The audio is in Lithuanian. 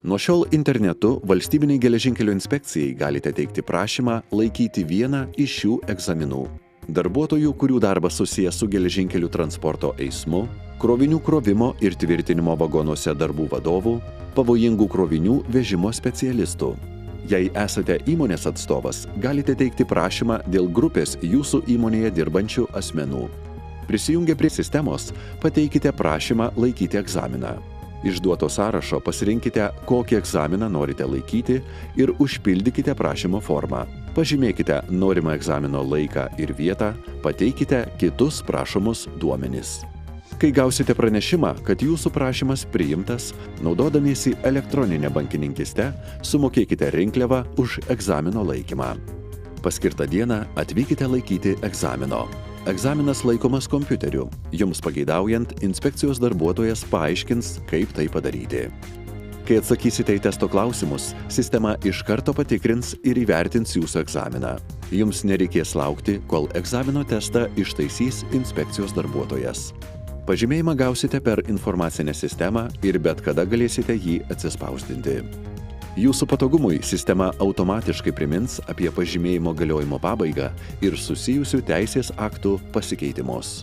Nuo šiol internetu Valstybinei geležinkelių inspekcijai galite teikti prašymą laikyti vieną iš šių egzaminų. Darbuotojų, kurių darbas susijęs su geležinkelių transporto eismu, krovinių krovimo ir tvirtinimo vagonuose darbų vadovų, pavojingų krovinių vežimo specialistų. Jei esate įmonės atstovas, galite teikti prašymą dėl grupės jūsų įmonėje dirbančių asmenų. Prisijungę prie sistemos, pateikite prašymą laikyti egzaminą. Išduoto sąrašo pasirinkite, kokį egzaminą norite laikyti ir užpildykite prašymo formą. Pažymėkite norimą egzamino laiką ir vietą, pateikite kitus prašomus duomenis. Kai gausite pranešimą, kad jūsų prašymas priimtas, naudodamiesi elektroninę bankininkystę, sumokėkite rinkliavą už egzamino laikymą. Paskirtą dieną atvykite laikyti egzamino. Egzaminas laikomas kompiuteriu. Jums pageidaujant, inspekcijos darbuotojas paaiškins, kaip tai padaryti. Kai atsakysite į testo klausimus, sistema iš karto patikrins ir įvertins jūsų egzaminą. Jums nereikės laukti, kol egzamino testą ištaisys inspekcijos darbuotojas. Pažymėjimą gausite per informacinę sistemą ir bet kada galėsite jį atsispausdinti. Jūsų patogumui sistema automatiškai primins apie pažymėjimo galiojimo pabaigą ir susijusių teisės aktų pasikeitimus.